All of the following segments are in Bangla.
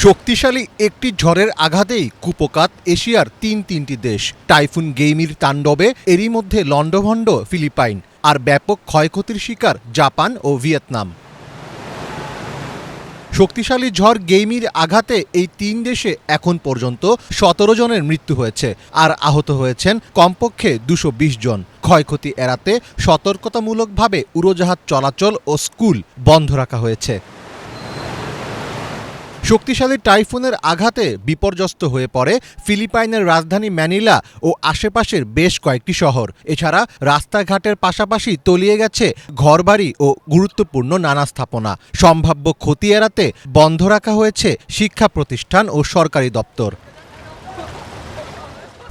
শক্তিশালী একটি ঝড়ের আঘাতেই কুপোকাত এশিয়ার তিনটি দেশ। টাইফুন গেইমির তাণ্ডবে এরই মধ্যে লণ্ডভণ্ড ফিলিপাইন, আর ব্যাপক ক্ষয়ক্ষতির শিকার জাপান ও ভিয়েতনাম। শক্তিশালী ঝড় গেইমির আঘাতে এই তিন দেশে এখন পর্যন্ত ১৭ জনের মৃত্যু হয়েছে, আর আহত হয়েছেন কমপক্ষে ২২০ জন। ক্ষয়ক্ষতি এড়াতে সতর্কতামূলকভাবে উড়োজাহাজ চলাচল ও স্কুল বন্ধ রাখা হয়েছে। শক্তিশালী টাইফুনের আঘাতে বিপর্যস্ত হয়ে পড়ে ফিলিপাইনের রাজধানী ম্যানিলা ও আশেপাশের বেশ কয়েকটি শহর। এছাড়া রাস্তাঘাটের পাশাপাশি তলিয়ে গেছে ঘরবাড়ি ও গুরুত্বপূর্ণ নানা স্থাপনা। সম্ভাব্য ক্ষতি এড়াতে বন্ধ রাখা হয়েছে শিক্ষা প্রতিষ্ঠান ও সরকারি দপ্তর।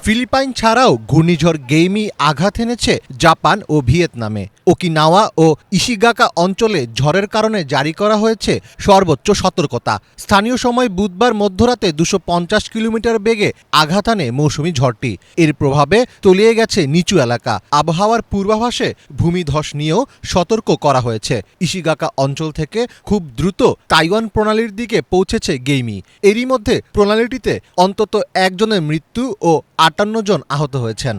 ফিলিপাইন ছাড়াও ঘূর্ণিঝড় গেইমি আঘাত এনেছে জাপান ও ভিয়েতনামে। ওকিনাওয়া ও ইশিগাকা অঞ্চলে ঝড়ের কারণে জারি করা হয়েছে সর্বোচ্চ সতর্কতা। স্থানীয় সময় বুধবার মধ্যরাতে ২৫০ কিলোমিটার বেগে আঘাত আনে মৌসুমি ঝড়টি। এর প্রভাবে তলিয়ে গেছে নিচু এলাকা। আবহাওয়ার পূর্বাভাসে ভূমিধস নিয়েও সতর্ক করা হয়েছে। ইশিগাকা অঞ্চল থেকে খুব দ্রুত তাইওয়ান প্রণালীর দিকে পৌঁছেছে গেইমি। এরই মধ্যে প্রণালীটিতে অন্তত একজনের মৃত্যু ও ৫৮ জন আহত হয়েছেন।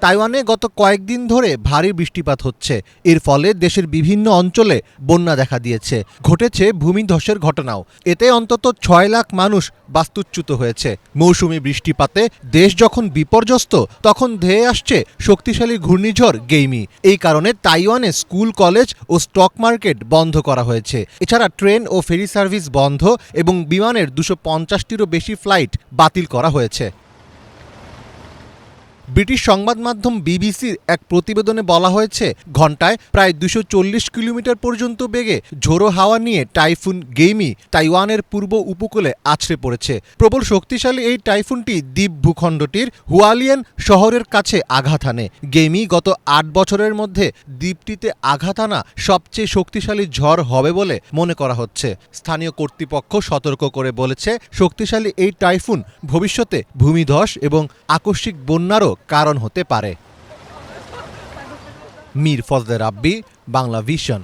তাইওয়ানে গত কয়েকদিন ধরে ভারী বৃষ্টিপাত হচ্ছে। এর ফলে দেশের বিভিন্ন অঞ্চলে বন্যা দেখা দিয়েছে, ঘটেছে ভূমিধসের ঘটনাও। এতে অন্তত ৬ লাখ মানুষ বাস্তুচ্যুত হয়েছে। মৌসুমি বৃষ্টিপাতে দেশ যখন বিপর্যস্ত, তখন ধেয়ে আসছে শক্তিশালী ঘূর্ণিঝড় গেইমি। এই কারণে তাইওয়ানে স্কুল, কলেজ ও স্টক মার্কেট বন্ধ করা হয়েছে। এছাড়া ট্রেন ও ফেরি সার্ভিস বন্ধ এবং বিমানের ২৫০টিরও বেশি ফ্লাইট বাতিল করা হয়েছে। ব্রিটিশ সংবাদ মাধ্যম বিবিসির এক প্রতিবেদনে বলা হয়েছে, ঘণ্টায় প্রায় ২৪০ কিলোমিটার পর্যন্ত বেগে ঝোড়ো হাওয়া নিয়ে টাইফুন গেইমি তাইওয়ানের পূর্ব উপকূলে আছড়ে পড়েছে। প্রবল শক্তিশালী এই টাইফুনটি দ্বীপ ভূখণ্ডটির হুয়ালিয়ান শহরের কাছে আঘাত হানে। গেইমি গত ৮ বছরের মধ্যে দ্বীপটিতে আঘাত আনা সবচেয়ে শক্তিশালী ঝড় হবে বলে মনে করা হচ্ছে। স্থানীয় কর্তৃপক্ষ সতর্ক করে বলেছে, শক্তিশালী এই টাইফুন ভবিষ্যতে ভূমিধস এবং আকস্মিক বন্যারও কারণ হতে পারে। মীর ফজলে রাব্বি, বাংলা ভিশন।